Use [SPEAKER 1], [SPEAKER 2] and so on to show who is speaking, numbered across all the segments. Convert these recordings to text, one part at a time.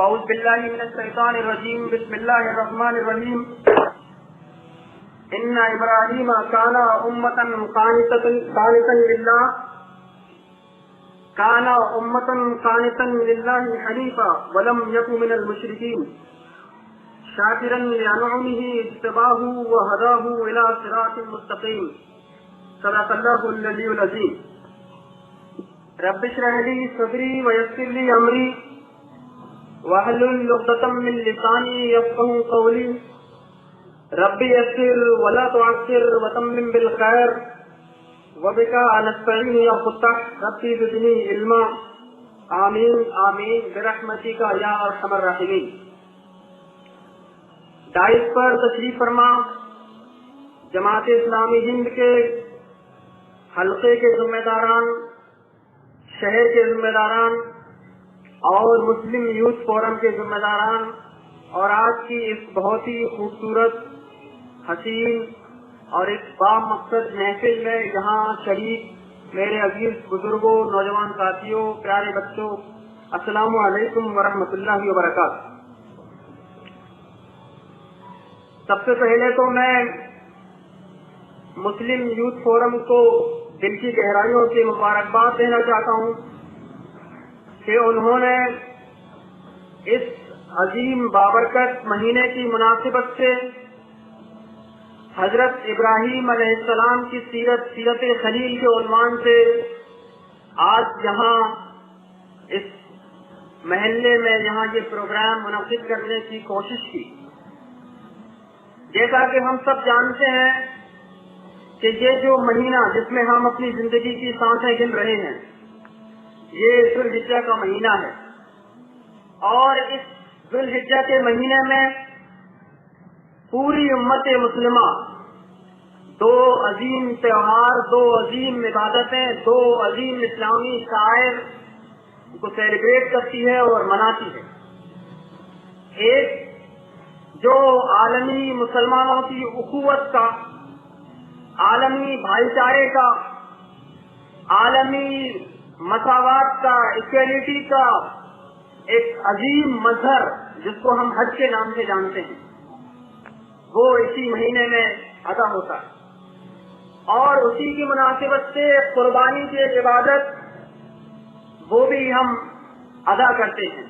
[SPEAKER 1] اعوذ باللہ من الشیطان الرجیم بسم اللہ الرحمن الرحیم ان ابراہیم کان امۃ قانتا للہ حنیفا ولم یک من المشرکین شاکرا لانعمہ اجتباہ وہداہ الی صراط مستقیم صدق اللہ العلی العظیم. رب اشرح لي صدری ویسر لي امری واحلل عقدۃ من لسانی یفقهوا قولی. رب یسر ولا تعسر وتمم بالخیر وبک نستعین یا فتح رب زدنی علما. آمین آمین برحمتک یا ارحم الراحمین. دائس پر تشریف فرما جماعت اسلامی ہند کے حلقے کے ذمہ داران، شہر کے ذمہ داران اور مسلم یوتھ فورم کے ذمہ داران، اور آج کی اس بہت ہی خوبصورت، حسین اور ایک بامقصد محفل میں یہاں شریک میرے عزیز بزرگوں، نوجوان ساتھیوں، پیارے بچوں، السلام علیکم ورحمۃ اللہ وبرکاتہ. سب سے پہلے تو میں مسلم یوتھ فورم کو دل کی گہرائیوں سے مبارکباد دینا چاہتا ہوں کہ انہوں نے اس عظیم بابرکت مہینے کی مناسبت سے حضرت ابراہیم علیہ السلام کی سیرت خلیل کے عنوان سے آج یہاں اس محلے میں یہاں یہ پروگرام منعقد کرنے کی کوشش کی. جیسا کہ ہم سب جانتے ہیں کہ یہ جو مہینہ جس میں ہم اپنی زندگی کی سانسیں گن رہے ہیں، یہ ذو الحجہ کا مہینہ ہے، اور اس ذو الحجہ کے مہینے میں پوری امت مسلمہ دو عظیم تہوار، دو عظیم عبادتیں، دو عظیم اسلامی شعائر کو سیلیبریٹ کرتی ہے اور مناتی ہے. ایک جو عالمی مسلمانوں کی اخوت کا، عالمی بھائی چارے کا، عالمی مساوات کا، ایکویلٹی کا ایک عظیم مظہر جس کو ہم حج کے نام سے جانتے ہیں، وہ اسی مہینے میں ادا ہوتا ہے. اور اسی کی مناسبت سے قربانی کی ایک عبادت وہ بھی ہم ادا کرتے ہیں.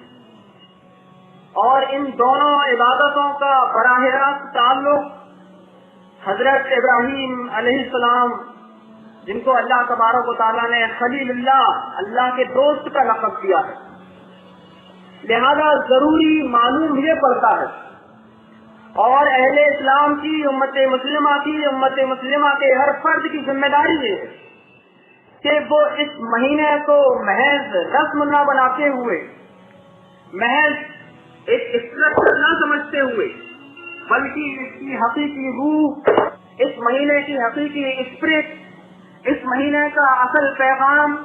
[SPEAKER 1] اور ان دونوں عبادتوں کا براہ راست تعلق حضرت ابراہیم علیہ السلام، جن کو اللہ تبارک و تعالیٰ نے خلیل اللہ کے دوست کا لقب دیا ہے، لہذا ضروری معلوم یہ پڑتا ہے، اور اہل اسلام کی، امت مسلمہ کے ہر فرد کی ذمہ داری یہ ہے کہ وہ اس مہینے کو محض رسم نہ بناتے ہوئے، محض ایک اسٹرکچر نہ سمجھتے ہوئے، بلکہ اس کی حقیقی روح، اس مہینے کی حقیقی اسپرٹ، اس مہینے کا اصل پیغام،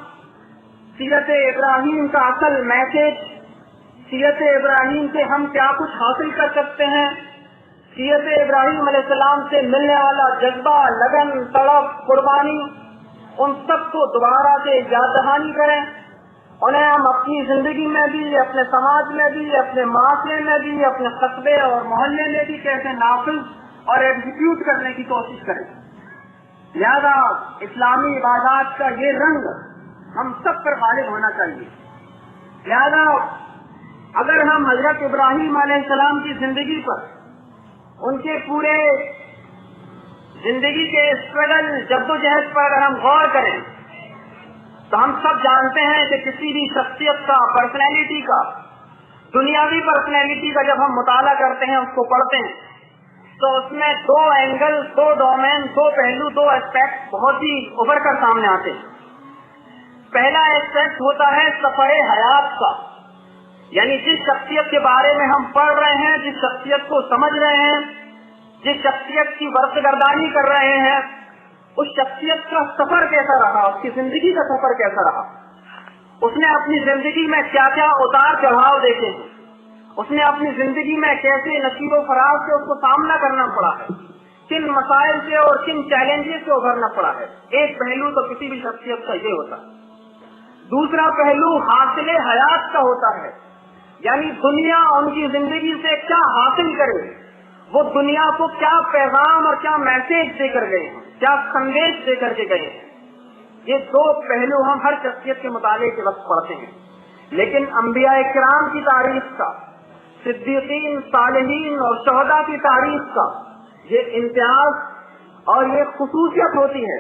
[SPEAKER 1] سیرت ابراہیم کا اصل میسج، سیرت ابراہیم سے ہم کیا کچھ حاصل کر سکتے ہیں، سیرت ابراہیم علیہ السلام سے ملنے والا جذبہ، لگن، تڑپ، قربانی، ان سب کو دوبارہ سے یاد دہانی کریں. انہیں ہم اپنی زندگی میں بھی، اپنے سماج میں بھی، اپنے معاشرے میں بھی، اپنے قصبے اور محلے میں بھی کیسے نافذ اور ایگزیکیوٹ کرنے کی کوشش کریں. لہذا اسلامی عبادات کا یہ رنگ ہم سب پر غالب ہونا چاہیے. لہذا اگر ہم حضرت ابراہیم علیہ السلام کی زندگی پر، ان کے پورے زندگی کے اسٹرگل، جدوجہد پر اگر ہم غور کریں تو ہم سب جانتے ہیں کہ کسی بھی شخصیت کا، پرسنالٹی کا، دنیاوی پرسنالٹی کا جب ہم مطالعہ کرتے ہیں، اس کو پڑھتے ہیں، تو اس میں دو اینگل، دو ڈومین، دو پہلو، دو اسپیکٹ بہت ہی ابھر کر سامنے آتے ہیں. پہلا اسپیکٹ ہوتا ہے سفر حیات کا، یعنی جس شخصیت کے بارے میں ہم پڑھ رہے ہیں، جس شخصیت کو سمجھ رہے ہیں، جس شخصیت کی ورثگردانی کر رہے ہیں، اس شخصیت کا سفر کیسا رہا، اس کی زندگی کا سفر کیسا رہا، اس نے اپنی زندگی میں کیا کیا اتار چڑھاؤ دیکھے ہیں، اس نے اپنی زندگی میں کیسے نصیب و فراز سے اس کو سامنا کرنا پڑا ہے، کن مسائل سے اور کن چیلنجز سے ابھرنا پڑا ہے. ایک پہلو تو کسی بھی شخصیت کا یہ ہوتا ہے. دوسرا پہلو حاصل حیات کا ہوتا ہے. یعنی دنیا ان کی زندگی سے کیا حاصل کرے، وہ دنیا کو کیا پیغام اور کیا میسج دے کر گئے ہیں، کیا سندیش دے کر کے گئے ہیں۔ یہ دو پہلو ہم ہر شخصیت کے مطالعے کے وقت پڑھتے ہیں، لیکن انبیاء کرام کی تاریخ کا، صدیقین، صالحین اور شہداء کی تاریخ کا یہ امتیاز اور یہ خصوصیت ہوتی ہے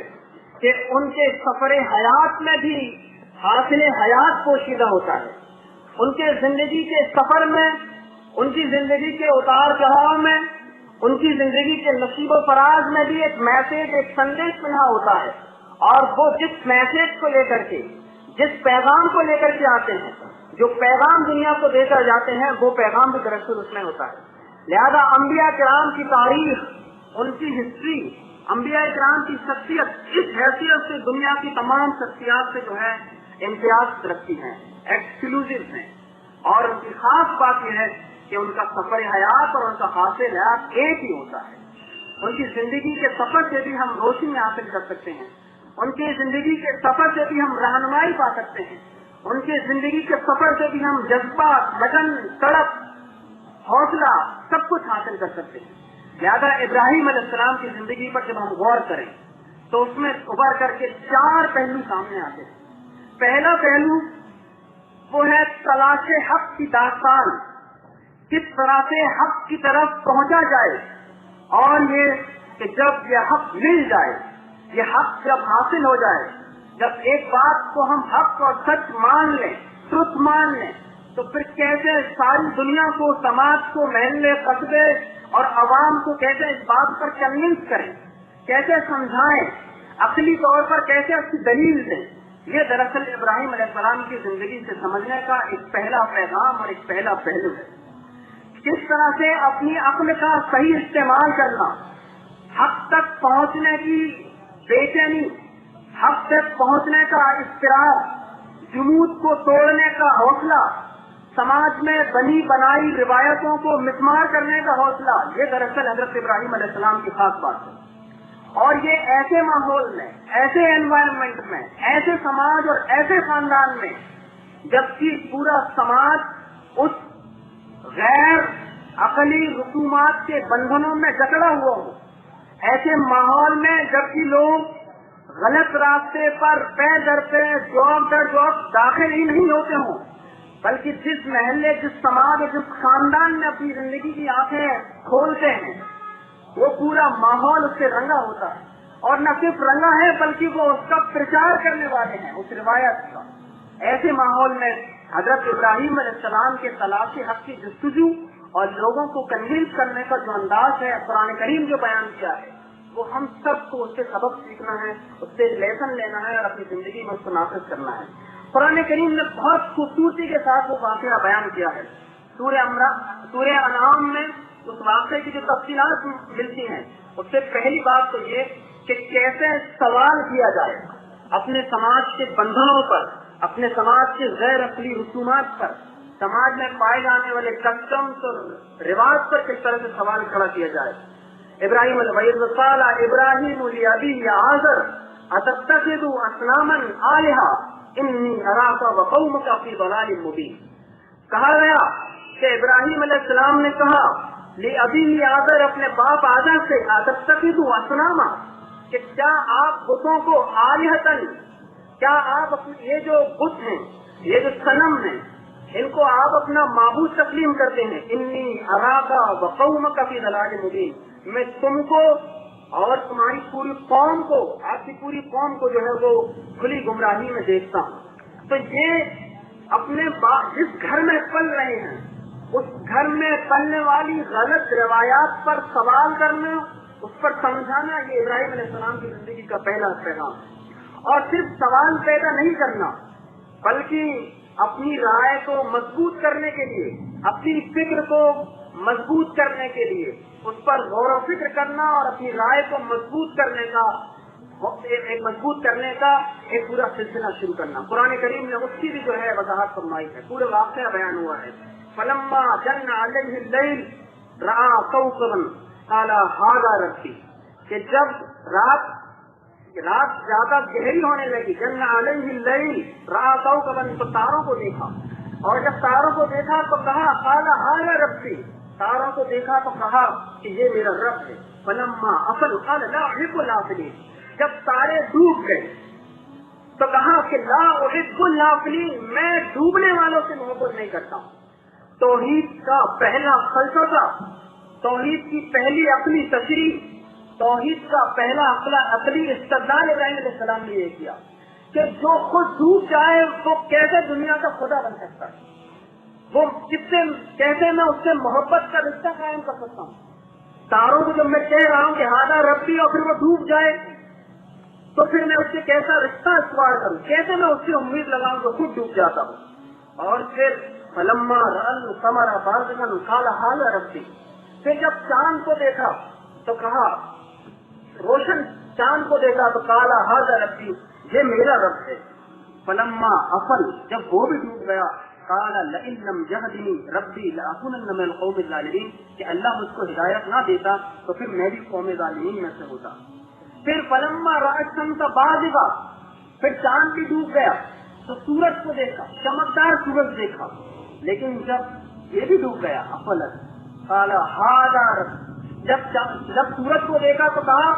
[SPEAKER 1] کہ ان کے سفر حیات میں بھی حاصل حیات پوشیدہ ہوتا ہے، ان کے زندگی کے سفر میں، ان کی زندگی کے اتار چڑھاؤ میں، ان کی زندگی کے نصیب و فراز میں بھی ایک میسج، ایک سندیش پنہا ہوتا ہے، اور وہ جس میسج کو لے کر کے، جس پیغام کو لے کر کے آتے ہیں، جو پیغام دنیا کو دے کر جاتے ہیں، وہ پیغام بھی دراصل اس میں ہوتا ہے۔ لہذا انبیاء کرام کی تاریخ، ان کی ہسٹری، انبیاء کرام کی شخصیت اس حیثیت سے دنیا کی تمام شخصیات سے جو ہے امتیاز رکھتی ہیں، ایکسکلوسیو ہیں، اور ان کی خاص بات یہ ہے کہ ان کا سفر حیات اور ان کا حاصل حیات ایک ہی ہوتا ہے۔ ان کی زندگی کے سفر سے بھی ہم روشنی حاصل کر سکتے ہیں، ان کی زندگی کے سفر سے بھی ہم رہنمائی پا سکتے ہیں، ان کی زندگی کے سفر سے بھی ہم جذبات، لگن، تڑپ، حوصلہ سب کچھ حاصل کر سکتے ہیں۔ لہذا ابراہیم علیہ السلام کی زندگی پر جب ہم غور کریں تو اس میں ابھر کر کے 4 پہلو سامنے آتے ہیں۔ پہلا پہلو وہ ہے تلاش حق کی داستان، کس طرح سے حق کی طرف پہنچا جائے، اور یہ کہ جب یہ حق مل جائے، یہ حق جب حاصل ہو جائے، جب ایک بات کو ہم حق اور سچ مان لیں، ٹروتھ مان لیں، تو پھر کیسے ساری دنیا کو، سماج کو، محلے، قصبے اور عوام کو کیسے اس بات پر کنونس کریں، کیسے سمجھائیں، عقلی طور پر کیسے اس کی دلیل دیں۔ یہ دراصل ابراہیم علیہ السلام کی زندگی سے سمجھنے کا ایک پہلا پیغام اور ایک پہلا پہلو ہے۔ کس طرح سے اپنی عقل کا صحیح استعمال کرنا، حق تک پہنچنے کی بے چینی، حق تک پہنچنے کا اضطراب، جمود کو توڑنے کا حوصلہ، سماج میں بنی بنائی روایتوں کو مسمار کرنے کا حوصلہ، یہ دراصل حضرت ابراہیم علیہ السلام کی خاص بات ہے۔ اور یہ ایسے ماحول میں، ایسے انوائرمنٹ میں، ایسے سماج اور ایسے خاندان میں، جبکہ پورا سماج اس غیر عقلی رسومات کے بندھنوں میں جکڑا ہوا ہو، ایسے ماحول میں جبکہ لوگ غلط راستے پر پے در پے، جاب در جاب داخل ہی نہیں ہوتے ہوں، بلکہ جس محلے، جس سماج اور جس خاندان میں اپنی زندگی کی آنکھیں کھولتے ہیں، وہ پورا ماحول اس سے رنگا ہوتا ہے، اور نہ صرف رنگا ہے بلکہ وہ اس کا پرچار کرنے والے ہیں، اس روایت کا۔ ایسے ماحول میں حضرت ابراہیم علیہ السلام کے تلاش حق کی جستجو اور لوگوں کو کنونس کرنے کا جو انداز ہے، قرآن کریم جو بیان کیا ہے، وہ ہم سب کو اس سے سبق سیکھنا ہے، اس سے لیسن لینا ہے اور اپنی زندگی میں اس کو نافذ کرنا ہے۔ قرآن کریم نے بہت خوبصورتی کے ساتھ وہ واقعہ بیان کیا ہے۔ سورہ انعام میں اس واقعے کی جو تفصیلات ملتی ہیں، اس سے پہلی بات تو یہ کہ کیسے سوال کیا جائے اپنے سماج کے بندھنوں پر، اپنے سماج کے غیر عقلی رسومات پر، سماج میں پائے جانے والے کسٹمز اور رواج پر کس طرح سے سوال کھڑا کیا جائے۔ ابراہیم وَإِذْ قَالَ إِبْرَاهِيمُ لِأَبِيهِ آزَرَ أَتَتَّخِذُ أَصْنَامًا آلِهَةً إِنِّي أَرَاكَ وَقَوْمَكَ فِي ضَلَالٍ مُبِينٍ۔ کہا گیا کہ ابراہیم علیہ السلام نے کہا لِأَبِيهِ آزَرَ، اپنے باپ آزر سے، أَتَتَّخِذُ أَصْنَامًا، کہ کیا آپ بتوں کو، آلِهَةً، کیا آپ یہ جو بت ہیں، یہ جو صنم ہیں، ان کو آپ اپنا معبود تسلیم کرتے ہیں۔ انی اراک وقومک فی ضلال مبین، میں تم کو اور تمہاری پوری قوم کو، آپ کی پوری قوم کو جو ہے وہ کھلی گمراہی میں دیکھتا ہوں۔ تو یہ اپنے جس گھر میں پل رہے ہیں، اس گھر میں پلنے والی غلط روایات پر سوال کرنا، اس پر سمجھانا، یہ ابراہیم علیہ السلام کی زندگی کا پہلا پیغام ہے۔ اور صرف سوال پیدا نہیں کرنا، بلکہ اپنی رائے کو مضبوط کرنے کے لیے، اپنی فکر کو مضبوط کرنے کے لیے اس پر غور و فکر کرنا اور اپنی رائے کو مضبوط کرنے کا ایک پورا سلسلہ شروع کرنا۔ قرآن کریم نے اس کی بھی جو ہے وضاحت فرمائی ہے، پورا واقعہ بیان ہوا ہے۔ فلما جن علیہ اللیل رأى کوكبا قال ھذا ربی، کہ جب رات زیادہ گہری ہونے لگی، جن علیہ اللیل رأى کوكبا، تو تاروں کو دیکھا، اور جب تاروں کو دیکھا تو کہا قال ھذا ربی، تاروں کو دیکھا تو کہا کہ یہ میرا رب ہے. فلما افل قال لا احب الافلین، جب تارے ڈوب گئے تو کہا کہ لا احب الافلین، میں ڈوبنے والوں سے محبت نہیں کرتا ہوں. توحید کا پہلا فلسفہ، توحید کی پہلی عقلی تشریح، توحید کا پہلا عقلی استدلال ابراہیم علیہ السلام نے یہ کیا کہ جو خود ڈوب جائے وہ کیسے دنیا کا خدا بن سکتا ہے، وہ کیسے میں اس سے محبت کا رشتہ قائم کر سکتا ہوں. تاروں کو جب میں کہہ رہا ہوں کہ ھذا ربی اور پھر وہ ڈوب جائے تو پھر میں اس سے کیسا رشتہ استوار کروں، کیسے میں اس سے امید لگاؤں جو خود ڈوب جاتا ہوں. اور پھر فلما رأى القمر بازغا قال ھذا ربی، پھر جب چاند کو دیکھا تو کہا، روشن چاند کو دیکھا تو قال ھذا ربی، یہ میرا رب ہے. فلما افل، جب وہ بھی ڈوب گیا، قال لئن لم يهدني ربي لأكونن من القوم الظالمين، کہ اللہ مجھ کو ہدایت نہ دیتا تو پھر میں بھی قوم ظالمین میں سے ہوتا. پھر فلما رأى الشمس بازغا، پھر چاند بھی ڈوب گیا تو سورج کو دیکھا، چمکدار سورج دیکھا، لیکن جب یہ بھی ڈوب گیا افلت قال ھذا ربی، جب سورج کو دیکھا تو کہا،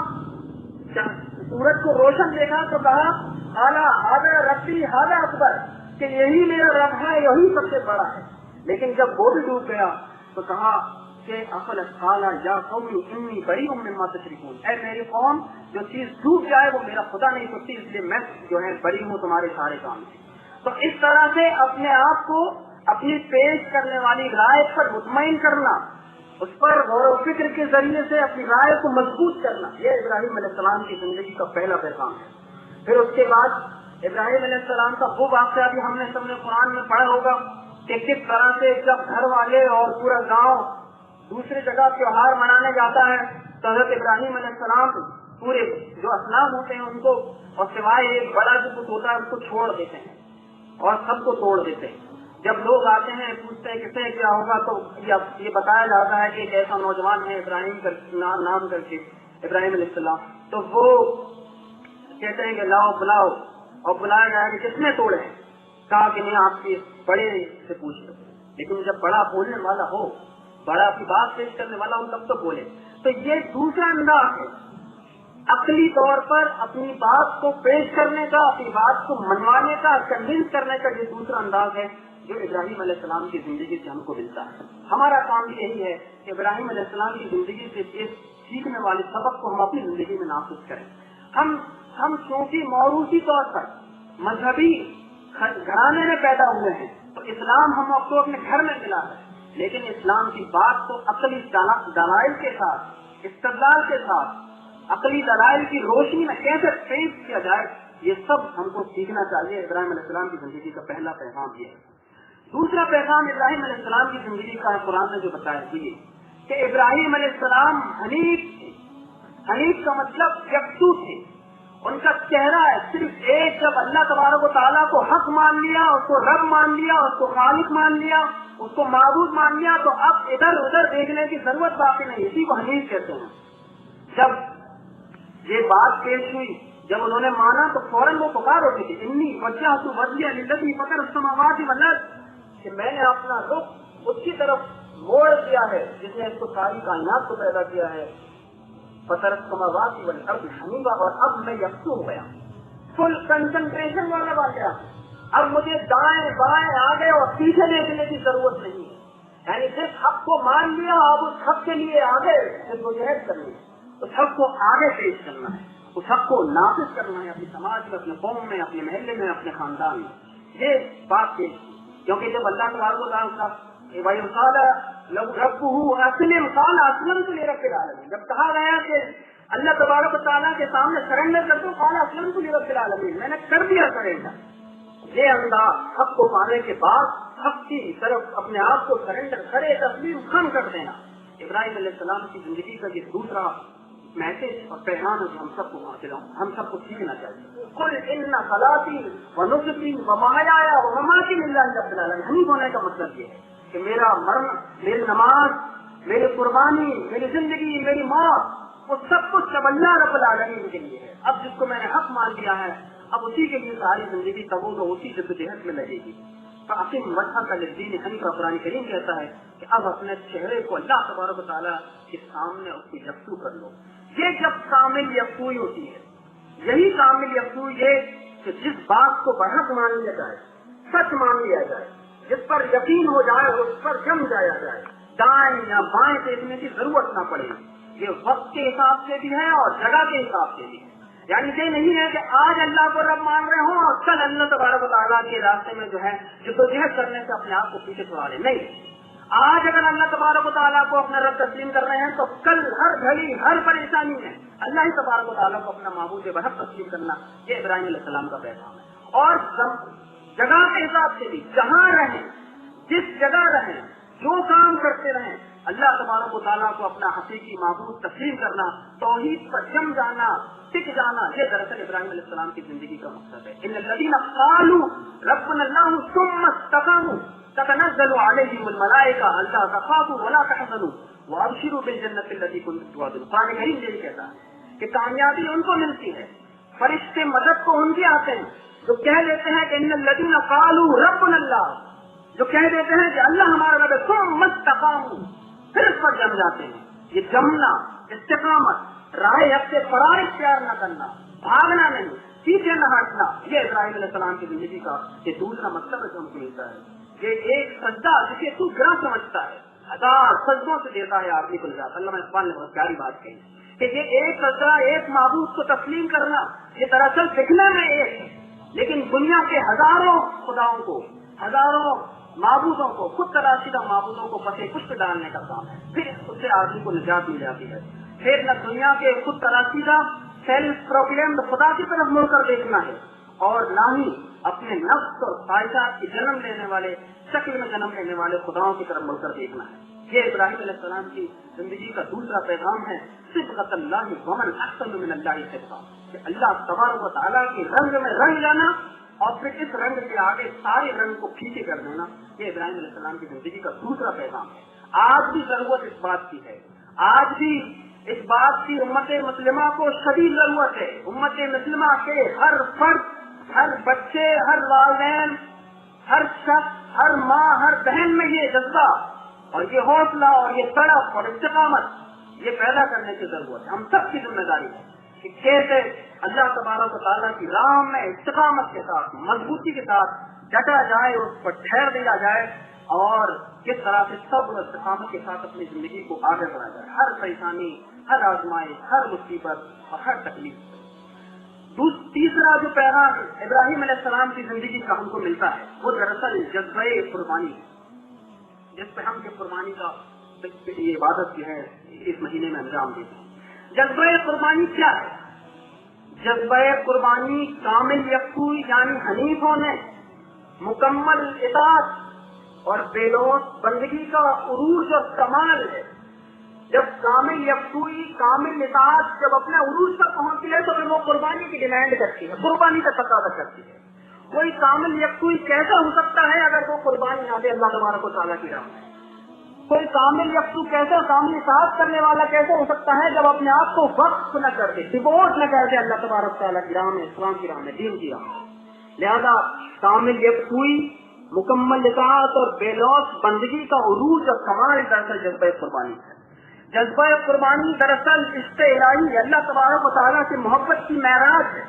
[SPEAKER 1] سورج کو روشن دیکھا تو کہا قال ھذا ربی ھذا اکبر، کہ یہی میرا رب ہے، یہی سب سے بڑا ہے. لیکن جب وہ بھی ڈوب گیا تو کہا کہ افلت قال یا قوم انی بریء مما تشركون، اے میری قوم جو چیز ڈوب جائے وہ میرا خدا نہیں سکتی، اس لیے میں جو ہے بری ہوں تمہارے سارے کام سے. تو اس طرح سے اپنے آپ کو اپنی پیش کرنے والی رائے پر مطمئن کرنا، اس پر غور و فکر کے ذریعے سے اپنی رائے کو مضبوط کرنا، یہ ابراہیم علیہ السلام کی زندگی کا پہلا پیغام ہے. پھر اس کے بعد ابراہیم علیہ السلام کا وہ واقعہ بھی ہم نے سب نے قرآن میں پڑھا ہوگا کہ کس طرح سے جب گھر والے اور پورا گاؤں دوسری جگہ تیوہار منانے جاتا ہے تو حضرت ابراہیم علیہ السلام پورے جو اصنام ہوتے ہیں ان کو اور سوائے ایک بڑا جو کچھ ہوتا ہے اس کو چھوڑ دیتے ہیں اور سب کو توڑ دیتے ہیں. جب لوگ آتے ہیں پوچھتے ہیں کس سے کیا ہوگا تو یہ بتایا جاتا ہے کہ ایک ایسا نوجوان ہے ابراہیم نام کر کے ابراہیم علیہ السلام، تو وہ کہتے ہیں کہ لاؤ بلاؤ، اور بلایا جائے کہ کس نے توڑے ہیں، کہا کہ نہیں آپ کے بڑے سے پوچھ لو. لیکن جب بڑا بولنے والا ہو، بڑا اپنی بات پیش کرنے والا ہو تب تو بولے. تو یہ دوسرا انداز ہے عقلی طور پر اپنی بات کو پیش کرنے کا، اپنی بات کو منوانے کا، کنونس کرنے کا، یہ دوسرا انداز ہے جو ابراہیم علیہ السلام کی زندگی سے ہم کو ملتا ہے. ہمارا کام بھی یہی ہے کہ ابراہیم علیہ السلام کی زندگی سے اس سیکھنے والے سبق کو ہم اپنی زندگی میں نافذ کریں. ہم چونکہ موروثی طور پر مذہبی گھرانے میں پیدا ہوئے ہیں تو اسلام ہم کو اپنے گھر میں ملا ہے، لیکن اسلام کی بات کو عقلی دلائل کے ساتھ، استدلال کے ساتھ، عقلی دلائل کی روشنی میں کیسے پیش کیا جائے، یہ سب ہم کو سیکھنا چاہیے. ابراہیم علیہ السلام کی زندگی کا پہلا پیغام یہ ہے. دوسرا پیغام ابراہیم علیہ السلام کی زندگی کا قرآن نے جو بتایا یہ کہ ابراہیم علیہ السلام حنیف تھے. حنیف کا مطلب یکسو تھے. ان کا چہرہ ہے صرف ایک، جب اللہ تبارک و تعالیٰ کو حق مان لیا، اس کو رب مان لیا، اس کو خالق مان لیا، اس کو معبود مان لیا، تو اب ادھر ادھر دیکھنے کی ضرورت باقی نہیں. اسی کو حنیف کہتے ہیں. جب یہ بات پیش ہوئی، جب انہوں نے مانا تو فوراً وہ پکار ہوتی تھی انی وجہت وجہی للذی فطر السماوات والارض، کہ میں نے اپنا رخ اس کی طرف موڑ دیا ہے جس نے اس کو ساری کائنات کو پیدا کیا ہے. فطر السماوات والارض حنیفا، اور اب میں یکسو ہو گیا. فل کنسنٹریشن والا واقعہ. اب مجھے دائیں بائیں آگے اور پیچھے دیکھنے کی ضرورت نہیں ہے. یعنی جس حق کو مان لیا اب اس حق کے لیے آگے جدوجہد کرنی ہے، اس حق کو آگے پیش کرنا ہے، اس حق کو نافذ کرنا ہے اپنے سماج میں، اپنے قوم میں، اپنے محلے میں، اپنے خاندان میں. یہ بات پیش کی کیونکہ جب اللہ تبارک و تعالیٰ جب کہا گیا کہ اللہ تبارک و تعالیٰ کے سامنے سرنڈر کر دو، قال اسلمت لرب العالمین، میں نے کر دیا سرنڈر. یہ انداز حق کو پانے کے بعد حق کی طرف اپنے آپ کو سرنڈر کرے، تسلیم خم کر دینا، ابراہیم علیہ السلام کی زندگی کا یہ دوسرا میسج اور پیغام ہے جو ہم سب کو حاصل ہوں، ہم سب کو سیکھنا چاہیے. قل ان صلاتی و نسکی و محیایا و مماتی للہ رب العالمین. حنیف ہونے کا مطلب یہ ہے کہ میرا مرن، میری نماز، میری قربانی، میری زندگی، میری موت، وہ سب کچھ سب اللہ رب العالمین کے لیے ہے. اب جس کو میں نے حق مان لیا ہے اب اسی کے لیے ساری زندگی تبو تو اسی جدوجہد میں لگے گی. فاقم وجهك للدین حنیفا قرآن کریم کہتا ہے کہ اب اپنے چہرے کو اللہ تبارک و تعالیٰ کے سامنے اس کی یکسو کر لو. یہ جب کامل یکسوئی ہوتی ہے, یہی کامل یکسوئی ہے کہ جس بات کو برحق مان لیا جائے, سچ مان لیا جائے, جس پر یقین ہو جائے اس پر جم جایا جائے, دائیں یا بائیں دیکھنے کی ضرورت نہ پڑے. یہ وقت کے حساب سے بھی ہے اور جگہ کے حساب سے بھی ہے. یعنی یہ نہیں ہے کہ آج اللہ کو رب مان رہے ہوں اور کل اللہ تبارک و تعالیٰ کے راستے میں جو ہے جدوجہد کرنے سے اپنے آپ کو پیچھے چھڑا لیں. نہیں, آج اگر اللہ تبارک و تعالیٰ کو اپنا رب تسلیم کر رہے ہیں تو کل ہر گھڑی ہر پریشانی میں اللہ ہی تبارک و تعالیٰ کو اپنا معبود برحق تسلیم کرنا, یہ ابراہیم علیہ السلام کا پیغام ہے. اور جگہ کے حساب سے بھی جہاں رہیں, جس جگہ رہیں, جو کام کرتے رہیں, اللہ تبارک و تعالیٰ کو اپنا حقیقی معبود تسلیم کرنا, توحید پر جم جانا, ٹک جانا, یہ دراصل ابراہیم علیہ السلام کی زندگی کا مقصد ہے. ان الذین قالوا ربنا اللہ ثم استقاموا تتنزل علیہم الملائکہ الا تخافوا ولا تحزنوا وابشروا بالجنۃ التي کنتم توعدون. قرآن کریم یہی کہتا ہے کہ کامیابی ان کو ملتی ہے, فرشتے مدد کو ان کے آتے ہیں جو کہہ دیتے ہیں کہ ان الذین قالوا ربنا اللہ, جو کہہ دیتے ہیں کہ اللہ ہمارا رب ہے, ثم استقاموا, پھر اس پر جم جاتے ہیں. یہ جمنا, استقامت, راہ حق سے فرار اختیار نہ کرنا, بھاگنا نہیں, پیچھے نہ ہٹنا, یہ ابراہیم علیہ السلام کی زندگی کا یہ دوسرا مطلب ہے جو ہم کو ملتا ہے. یہ ایک سجدہ جسے تو گرا سمجھتا ہے, ہزار سجدوں سے دیتا ہے آدمی کو نجات. علامہ اقبال نے بہت پیاری بات کہی کہ یہ ایک سجدہ, ایک معبود کو تسلیم کرنا, یہ دراصل دکھنے میں ایک ہے لیکن دنیا کے ہزاروں خداؤں کو, ہزاروں معبودوں کو, خود تراشیدہ معبودوں کو پسے پشت ڈالنے کا کام ہے. پھر اس سے آدمی کو نجات مل جاتی ہے. پھر نہ دنیا کے خود تراشیدہ سیلف پروکلیمڈ خدا کی طرف مڑ کر دیکھنا ہے اور نہ ہی اپنے نفس اور خواہشات کی جنم لینے والے, شکل میں جنم لینے والے خداؤں کی طرف مڑ کر دیکھنا ہے. یہ ابراہیم علیہ السلام کی زندگی کا دوسرا پیغام ہے, صبغۃ اللہ ومن احسن من اللہ صبغہ, کہ اللہ تبارک و تعالیٰ کے رنگ میں رنگ لینا اور پھر اس رنگ کے آگے سارے رنگ کو پھیکے کر دینا. یہ ابراہیم علیہ السلام کی زندگی کا دوسرا پیغام ہے. آج بھی ضرورت اس بات کی ہے, آج بھی اس بات کی امت مسلمہ کو شدید ضرورت ہے. امت مسلمہ کے ہر فرد, ہر بچے, ہر والدین, ہر شخص, ہر ماں, ہر بہن میں یہ جذبہ اور یہ حوصلہ اور یہ تڑپ اور استقامت یہ پیدا کرنے کی ضرورت ہے. ہم سب کی ذمہ داری ہے کہ کیسے اللہ تبارک و تعالیٰ کی راہ میں استقامت کے ساتھ, مضبوطی کے ساتھ ڈٹا جائے, اس پر ٹھہر دیا جائے اور کس طرح سے صبر اور استقامت کے ساتھ اپنی زندگی کو آگے بڑھایا جائے. ہر پریشانی, ہر آزمائش, ہر مصیبت اور ہر تکلیف. تیسرا جو پیغام ابراہیم علیہ السلام کی زندگی کا ہم کو ملتا ہے وہ دراصل جذبہ قربانی, جس پہ ہم کے قربانی کا یہ عبادت جو ہے اس مہینے میں انجام دیتے ہیں. جذبہ قربانی کیا ہے؟ جذبہ قربانی کامل یکسوئی یعنی حنیف ہونے, مکمل اطاعت اور بے لوث بندگی کا عروج اور کمال ہے. جب کامل یکسوئی, کامل اطاعت جب اپنے عروج پر پہنچتی ہے تو پھر وہ قربانی کی ڈیمانڈ کرتی ہے, قربانی کا تقاضا کرتی ہے. کوئی کامل یکسوئی کیسا ہو سکتا ہے اگر وہ قربانی نہ دے اللہ تبارک و تعالیٰ کی راہ میں؟ کوئی کامل یکسو کیسا, کامل اطاعت کرنے والا کیسا ہو سکتا ہے جب اپنے آپ کو وقف نہ کر دے, ڈیووٹ نہ کر دے اللہ تبارک تعالیٰ کی راہ میں, اسلام کی راہ میں, دین کی راہ میں. لہذا کامل یکسوئی, مکمل اطاعت اور بے لوث بندگی کا عروج اور کمال دراصل جذبہ قربانی ہے. جذبہ قربانی دراصل عشق الہی, اللہ تبارک و تعالیٰ سے محبت کی معراج ہے.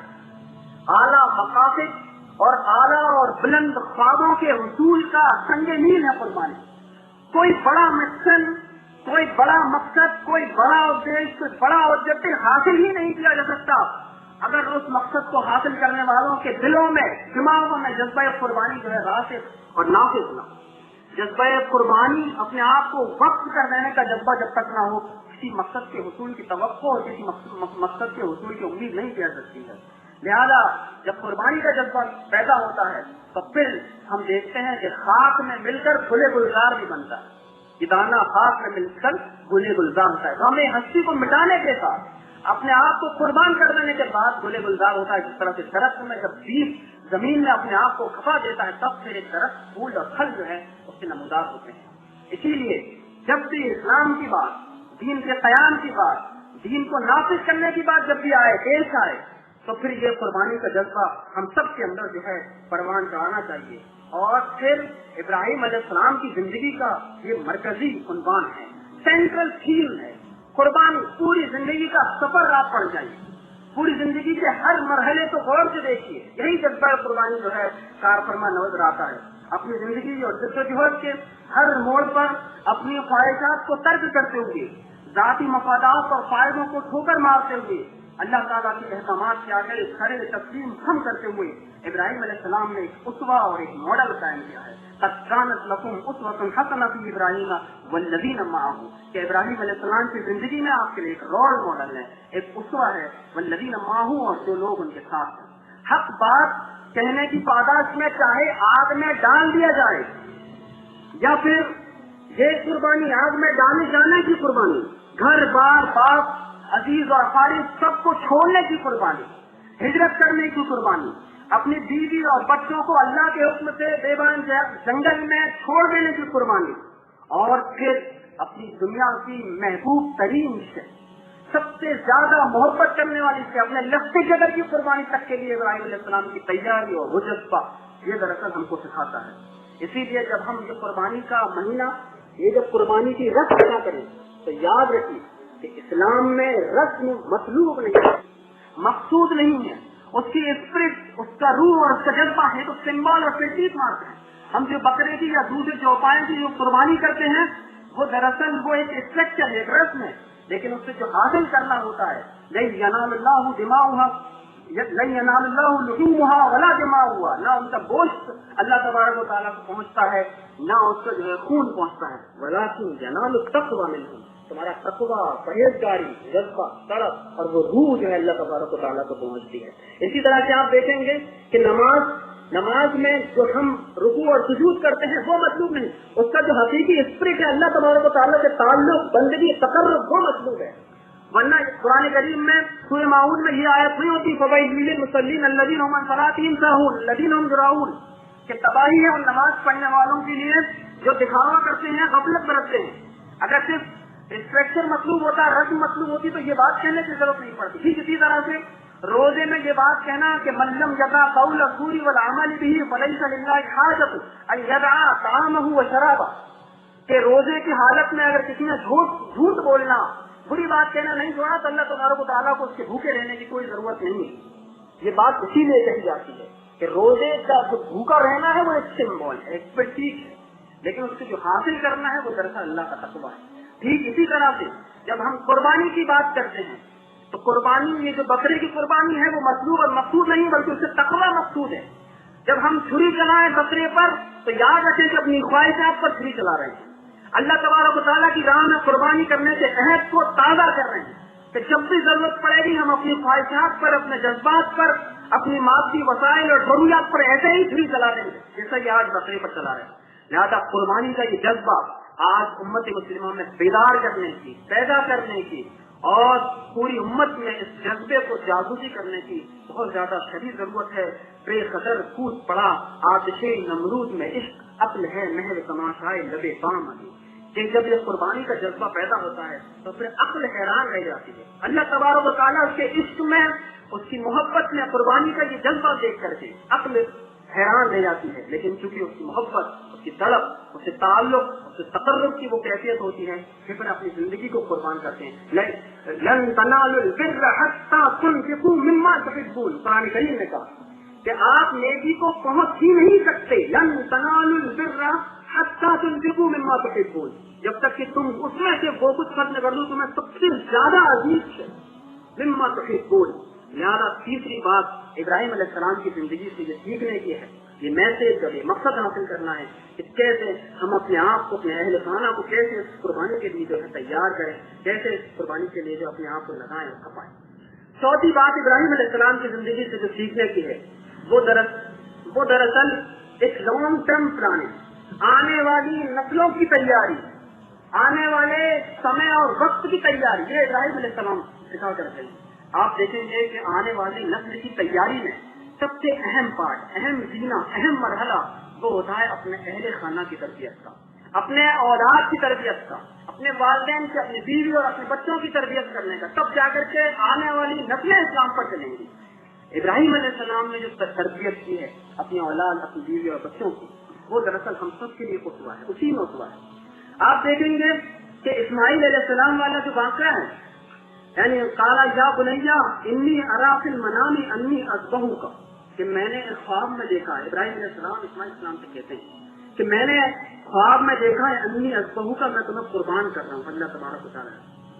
[SPEAKER 1] اعلیٰ مقاصد اور اعلیٰ اور بلند خوابوں کے حصول کا سنگ میل ہے قربانی. کوئی بڑا مشن, کوئی بڑا مقصد, کوئی بڑا ادیش, کوئی بڑا آبجیکٹو حاصل ہی نہیں کیا جا سکتا اگر اس مقصد کو حاصل کرنے والوں کے دلوں میں, دماغوں میں جذبہ قربانی جو ہے راسخ اور نافذ نہ ہو. جذبہ قربانی, اپنے آپ کو وقف کر دینے کا جذبہ جب تک نہ ہو, کسی مقصد کے حصول کی توقع اور کسی مقصد کے حصول کی امید نہیں کیا سکتی ہے. لہذا جب قربانی کا جذبہ پیدا ہوتا ہے تو پھر ہم دیکھتے ہیں کہ خاک میں مل کر گلے گلزار بھی بنتا ہے. یہ دانہ خاک میں مل کر گلے گلزار ہوتا ہے. ہمیں ہستی کو مٹانے کے ساتھ اپنے آپ کو قربان کر دینے کے بعد گلے گلزار ہوتا ہے. جس طرح سے درخت میں جب بیج زمین میں اپنے آپ کو کھپا دیتا ہے تب پھر ایک درخت, پھول اور پھل جو ہے اس سے نمودار ہوتے ہیں. اسی لیے جب بھی اسلام کی بات, دین کے قیام کی بات, دین کو نافذ کرنے کی بات جب بھی آئے, پیش آئے, تو پھر یہ قربانی کا جذبہ ہم سب کے اندر جو ہے پروان چڑھانا چاہیے اور پھر ابراہیم علیہ السلام کی زندگی کا یہ مرکزی عنوان ہے، سینٹرل تھیم ہے قربانی۔ پوری زندگی کا سفر آپ پڑ جائیے، پوری زندگی کے ہر مرحلے کو غور سے دیکھیے، یہی جذبہ قربانی جو ہے کار فرما نظر آتا ہے۔ اپنی زندگی اور جدوجہد کے ہر موڑ پر اپنی خواہشات کو ترک کرتے ہوئے، ذاتی مفادات اور فائدوں کو ٹھوکر مارتے ہوئے، اللہ تعالیٰ کے احکامات کے آگے کھڑے تسلیم خم کرتے ہوئے ابراہیم علیہ السلام نے ایک اسوہ اور ایک ماڈل قائم کیا ہے۔ قد کانت لکم اسوۃ حسنۃ فی ابراہیم والذین معہ، کہ ابراہیم علیہ السلام کی زندگی میں آپ کے لیے ایک رول ماڈل ہے، ایک اسوہ ہے، والذین معہ، اور جو لوگ ان کے ساتھ ہیں۔ حق بات کہنے کی پاداش میں چاہے آگ میں ڈال دیا جائے یا پھر یہ قربانی آگ میں ڈالے جانے کی قربانی، گھر بار باپ عزیز اور فارغ سب کو چھوڑنے کی قربانی، ہجرت کرنے کی قربانی، اپنی بیوی اور بچوں کو اللہ کے حکم سے بیابان جنگل میں چھوڑ دینے کی قربانی، اور پھر اپنی دنیا کی محبوب ترین سے سب سے زیادہ محبت کرنے والی سے اپنے لفظ جگر کی قربانی تک کے لیے ابراہیم علیہ السلام کی تیاری اور جذبہ یہ دراصل ہم کو سکھاتا ہے۔ اسی لیے جب ہم یہ قربانی کا مہینہ، یہ جب قربانی کی رسم ادا کریں تو یاد رکھیے کہ اسلام میں رسم مطلوب نہیں ہے، مقصود نہیں ہے، اس کی اسپرٹ، اس کا روح اور اس کا جذبہ ہے تو سمبل اور پرتیک مارتے ہیں۔ ہم جو بکرے کی یا دوسرے چوپائے کی جو قربانی کرتے ہیں وہ دراصل وہ ایک اسٹرکچر ہے، ایک رسم ہے، لیکن اس سے جو حاصل کرنا ہوتا ہے لن ینال اللہ دماؤها، لن ینال اللہ لحومها ولا دماؤها، نہ ان کا گوشت اللہ تبارک و تعالیٰ کو پہنچتا ہے، نہ اس کا جو ہے خون پہنچتا ہے، ولکن ینال التقوی منکم، تمہارا تقوی، پرہیزگاری، جذبہ، طرف اور وہ روح جو ہے اللہ تبارک و تعالیٰ کو پہنچتی ہے۔ اسی طرح سے آپ دیکھیں گے کہ نماز میں جو ہم رکوع اور سجود کرتے ہیں وہ مطلوب نہیں، اس کا جو حقیقی اسپرٹ ہے اللہ تبارک و تعالیٰ سے تعلق، بندگی، تقرب، وہ مطلوب ہے۔ ورنہ قرآن کریم میں سورہ ماؤن میں یہ آیت نہیں ہوتی فویل للمصلین الذین هم عن صلاتهم ساہون الذین هم یراؤون، کہ تباہی ہے ان نماز پڑھنے والوں کے لیے جو دکھاوا کرتے ہیں، غفلت برتتے ہیں۔ اگر صرف اسٹرکچر مطلوب ہوتا، رسم مطلوب ہوتی تو یہ بات کہنے کی ضرورت نہیں پڑتی۔ ٹھیک اسی طرح سے روزے میں یہ بات کہنا کہ من لم یدع قول الزور والعمل به فلیس للہ حاجۃ ان یدع طعامہ وشرابہ، کہ روزے کی حالت میں اگر کسی نے جھوٹ بولنا، بری بات کہنا نہیں چھوڑا تو اللہ تبارک و تعالیٰ کو اس کے بھوکے رہنے کی کوئی ضرورت نہیں ہے۔ یہ بات اسی لیے کہی جاتی ہے کہ روزے کا جو بھوکا رہنا ہے وہ ایک سمبول ہے، ایک پرتیک ہے، لیکن اس سے جو حاصل کرنا ہے وہ دراصل اللہ کا تقویٰ ہے۔ ٹھیک اسی طرح سے جب ہم قربانی کی بات کرتے ہیں تو قربانی، یہ جو بکرے کی قربانی ہے وہ مطلوب اور مقصود نہیں بلکہ اس سے تقویٰ مقصود ہے۔ جب ہم چھری چلائیں بکرے پر تو یاد رکھیں کہ اپنی خواہشات پر چھری چلا رہے ہیں، اللہ تبارک و تعالیٰ کی راہ میں قربانی کرنے کے عہد کو تازہ کر رہے ہیں کہ جب بھی ضرورت پڑے گی ہم اپنی خواہشات پر، اپنے جذبات پر، اپنی مادی وسائل اور ضروریات پر ایسے ہی چھری چلا دیں گے جیسا کہ آج بکرے پر چلا رہے ہیں۔ لہٰذا قربانی کا یہ جذبہ آج امت مسلمہ میں بیدار کرنے کی، پیدا کرنے کی اور پوری امت میں اس جذبے کو جاگوزی کرنے کی بہت زیادہ شدید ضرورت ہے۔ بے قدر کود پڑا آتش نمرود میں عشق، عقل ہے محض تماشائے لبے بام علی، کہ جب یہ قربانی کا جذبہ پیدا ہوتا ہے تو پھر عقل حیران رہ جاتی ہے۔ اللہ تبارک و تعالیٰ اس کے عشق میں، اس کی محبت میں قربانی کا یہ جذبہ دیکھ کر کے عقل حیران رہ جاتی ہے، لیکن چونکہ اس کی محبت، اس کی طلب، اس سے تعلق، اس سے تقرب کی وہ کیفیت ہوتی ہے کہ پھر اپنی زندگی کو قربان کرتے ہیں۔ لن تنالوا البر حتى تنفقوا مما تحبون، قرآن کریم نے کہا کہ آپ نیکی کو پہنچ ہی نہیں سکتے، لن تنالوا البر حتى تنفقوا مما تحبون، جب تک کہ تم اس میں سے وہ کچھ خرچ کر دو تمہیں سب سے زیادہ عزیز ہے، مما تحبون۔ لہٰذا تیسری بات ابراہیم علیہ السلام کی زندگی سے یہ سیکھنے کی ہے، یہ میسج اور یہ مقصد حاصل کرنا ہے کہ کیسے ہم اپنے آپ کو، اپنے اہل خانہ کو کیسے اس قربانی کے لیے جو ہے تیار کریں، کیسے اس قربانی کے لیے جو اپنے آپ کو لگائیں اور کھپائیں۔ چوتھی بات ابراہیم علیہ السلام کی زندگی سے جو سیکھنے کی ہے وہ دراصل ایک لانگ ٹرم پلان ہے، آنے والی نسلوں کی تیاری، آنے والے سمے اور وقت کی تیاری، یہ ابراہیم علیہ السلام سکھا کرتے ہیں۔ آپ دیکھیں گے کہ آنے والی نسل کی تیاری میں سب سے اہم پارٹ، اہم زینہ، اہم مرحلہ وہ ہوتا ہے اپنے اہل خانہ کی تربیت کا، اپنے اولاد کی تربیت کا، اپنے والدین کی، اپنی بیوی اور اپنے بچوں کی تربیت کرنے کا، تب جا کر کے آنے والی نسلیں اسلام پر چلیں گی۔ ابراہیم علیہ السلام نے جو تربیت کی ہے اپنی اولاد، اپنی بیوی اور بچوں کی، وہ دراصل ہم سب کے لیے اسوہ ہے، اسی میں اسوہ ہے۔ آپ دیکھیں گے کہ اسماعیل علیہ السلام والا جو واقعہ ہے، یعنی قال یا بنیا انی ارا فی المنام انی اذبحک، کہ میں نے خواب میں دیکھا ہے، ابراہیم علیہ السلام اسماعیل علیہ السلام سے کہتے ہیں کہ میں نے خواب میں دیکھا ہے انی اذبحک، میں تمہیں قربان کر رہا ہوں اللہ تبارک و تعالیٰ۔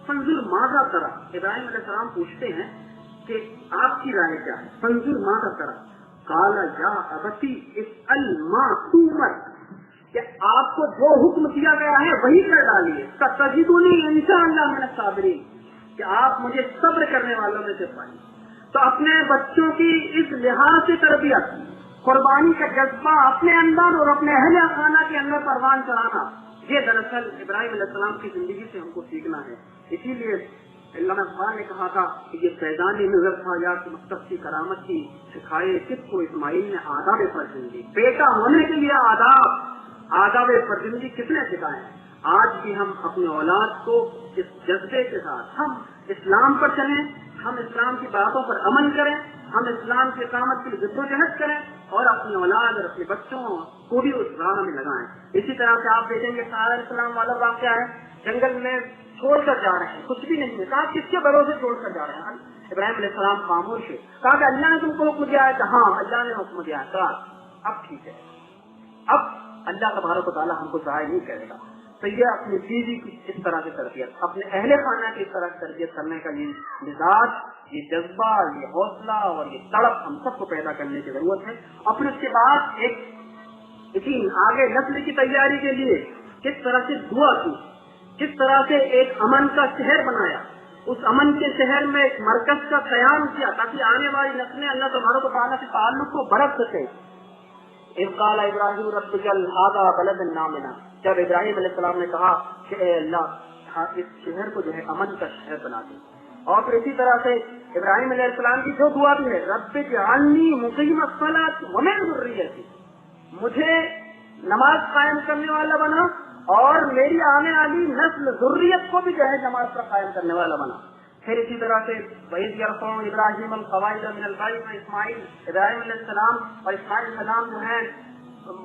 [SPEAKER 1] فانظر ماذا ترى، ابراہیم علیہ السلام پوچھتے ہیں کہ آپ کی رائے کیا ہے؟ فانظر ماذا ترى قال یا ابتی اسأل ما تؤمر، کہ آپ کو جو حکم دیا گیا ہے وہی کر ڈالیے، ستجدنی انشاءاللہ من الصابرین، کہ آپ مجھے صبر کرنے والوں میں سے پائیں۔ تو اپنے بچوں کی اس لحاظ سے تربیت، قربانی کا جذبہ اپنے اندر اور اپنے اہل خانہ کے اندر پروان چڑھانا، یہ دراصل ابراہیم علیہ السلام کی زندگی سے ہم کو سیکھنا ہے۔ اسی لیے علامہ اقبال نے کہا تھا کہ یہ فیضان نظر تھا یا مکتب کی کرامت کی، سکھائے کس کو اسماعیل نے آداب فرزندگی، بیٹا ہونے کے لیے آداب فرزندگی کس نے سکھائے ہیں؟ آج بھی ہم اپنی اولاد کو اس جذبے کے ساتھ ہم اسلام پر چلیں، ہم اسلام کی باتوں پر عمل کریں، ہم اسلام کی اقامت کی جد و جہد کریں اور اپنی اولاد اور اپنے بچوں کو بھی اس راہ میں لگائیں۔ اسی طرح سے آپ دیکھیں گے سارا اسلام والا واقعہ ہے، جنگل میں چھوڑ کر جا رہے ہیں، کچھ بھی نہیں ہے، کہا کس کے بھروسے چھوڑ کر جا رہے ہیں؟ ابراہیم علیہ السلام خاموش ہے، کہا کہ اللہ نے تم کو حکم دیا ہے، کہ ہاں اللہ نے حکم دیا ہے، کہا اب ٹھیک ہے، اب اللہ تبارک و تعالیٰ ہم کو ضائع نہیں کرے گا۔ تو یہ اپنی بیوی کی اس طرح سے تربیت، اپنے اہل خانہ کی اس طرح سے تربیت کرنے کا یہ مزاج، یہ جذبہ، یہ حوصلہ اور یہ تڑپ ہم سب کو پیدا کرنے کی ضرورت ہے۔ اور پھر اس کے بعد ایک اسی آگے نسل کی تیاری کے لیے کس طرح سے دعا کی، کس طرح سے ایک امن کا شہر بنایا، اس امن کے شہر میں ایک مرکز کا قیام کیا تاکہ آنے والی نسلیں اللہ تبارک و تعالیٰ کے تعلق کو برت سکے۔ اذ قال ابراہیم رب اجعل ھذا بلدا آمنا، جب ابراہیم علیہ السلام نے کہا کہ اے اللہ اس شہر کو جو ہے امن کا شہر بنا دے۔ اور پھر اسی طرح سے ابراہیم علیہ السلام کی جو دعا بھی ہے، رب اجعلنی مقیم الصلاۃ ومن ذریتی، مجھے نماز قائم کرنے والا بنا اور میری آنے والی نسل ذریت کو بھی جو ہے نماز پر قائم کرنے والا بنا۔ پھر اسی طرح سے وَإِذْ يَرْفَعُ إِبْرَاهِيمُ الْقَوَاعِدَ مِنَ الْبَيْتِ وَإِسْمَاعِيلُ، ابراہیم علیہ السلام اور اسماعیل علیہ السلام جو ہیں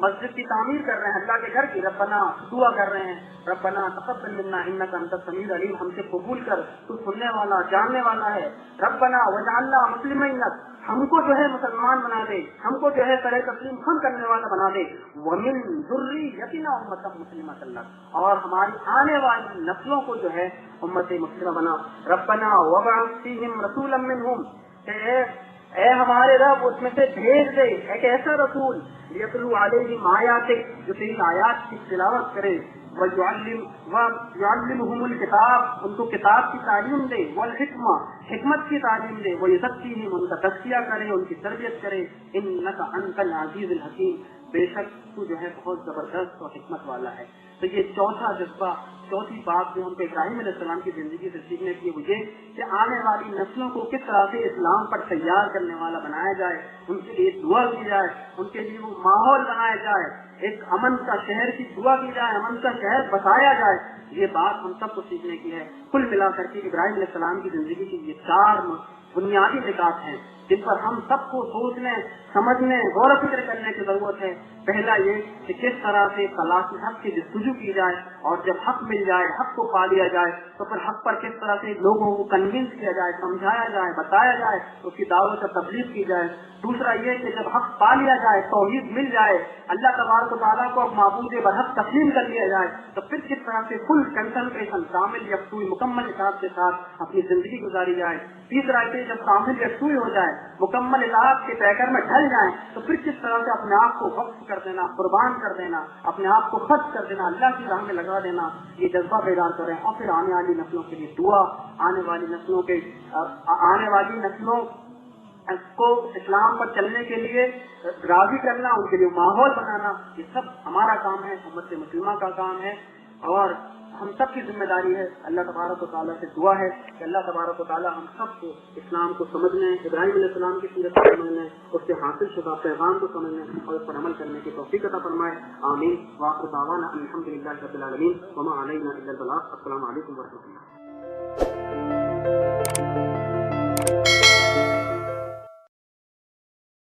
[SPEAKER 1] مسجد کی تعمیر کر رہے ہیں، اللہ کے گھر کی، ربنا دعا کر رہے ہیں، ربنا تقبل منا انک انت السمیع العلیم، ہم سے قبول کر، تو سننے والا جاننے والا ہے، ربنا وجعلنا مسلمین لک، ہم کو جو ہے مسلمان بنا دے، ہم کو جو ہے سر تسلیم خم کرنے والا بنا دے، ومن ذریتنا امۃ مسلمۃ لک، اور ہماری آنے والی نسلوں کو جو ہے امت مسلمہ بنا، ربنا وابعث فیہم رسولا منہم، اے ہمارے رب اس میں سے بھیج دے ایک ایسا رسول یتلو علیہم آیاتک، جو تیری آیات کی تلاوت کرے، وَيُعَلِّمُهُمُ الْكِتَابَ، ان کو کتاب کی تعلیم دے، والحکمہ، حکمت کی تعلیم دے، وَيُزَكِّيهِمْ، ان کا تزکیہ کرے، ان کی تربیت کرے، إِنَّكَ أَنْتَ الْعَزِيزُ الْحَكِيمُ، بے شک تو جو ہے بہت زبردست اور حکمت والا ہے۔ تو یہ چوتھا جذبہ، چوتھی بات جو ہم کو ابراہیم علیہ السلام کی زندگی سے سیکھنے کی وہ یہ کہ آنے والی نسلوں کو کس طرح سے اسلام پر تیار کرنے والا بنایا جائے، ان کے لیے دعا کی جائے، ان کے لیے وہ ماحول بنایا جائے، ایک امن کا شہر کی دعا کی جائے، امن کا شہر بتایا جائے، یہ بات ہم سب کو سیکھنے کی ہے۔ کل ملا کر کے ابراہیم علیہ السلام کی زندگی کی یہ 4 بنیادی نکات ہیں جن پر ہم سب کو سوچنے، سمجھنے، غور و فکر کرنے کی ضرورت ہے۔ پہلا یہ کہ کس طرح سے تلاش حق کی جستجو کی جائے، اور جب حق مل جائے، حق کو پا لیا جائے، تو پھر حق پر کس طرح سے لوگوں کو کنونس کیا جائے، سمجھایا جائے، بتایا جائے، اس کی دعوت اور تبلیغ کی جائے۔ دوسرا یہ کہ جب حق پا لیا جائے، توحید مل جائے، اللہ تبارک و تعالیٰ کو معبود برحق تسلیم کر لیا جائے، تو پھر کس طرح سے فل کنسنٹریشن، کامل یکسوئی، مکمل اطاعت کے ساتھ اپنی زندگی گزاری جائے۔ تیسرا یہ جب کامل یکسوئی ہو جائے، مکمل اطاعت کے پیکر میں ڈھل جائیں، تو پھر کس طرح سے اپنے آپ کو وقف کر دینا، قربان کر دینا، اپنے آپ کو خرچ کر دینا، اللہ کی راہ میں لگا دینا، یہ جذبہ بیدار کریں۔ اور پھر آنے والی نسلوں کے لیے دعا، آنے والی نسلوں کو اسلام پر چلنے کے لیے راضی کرنا، ان کے لیے ماحول بنانا، یہ سب ہمارا کام ہے، امت مسلمہ کا کام ہے، اور ہم سب کی ذمہ داری ہے۔ اللہ تبارک و تعالیٰ سے دعا ہے کہ اللہ تبارک و تعالیٰ ہم سب کو اسلام کو سمجھنے، ابراہیم علیہ السلام کی سیرت کو سمجھنے، اس سے حاصل شدہ پیغام کو سمجھنے اور اس پر عمل کرنے کی توفیق عطا فرمائے۔ آمین۔ وآخر دعوانا الحمد للہ رب العالمین، وما علینا الا البلاغ۔ السلام علیکم ورحمۃ اللہ۔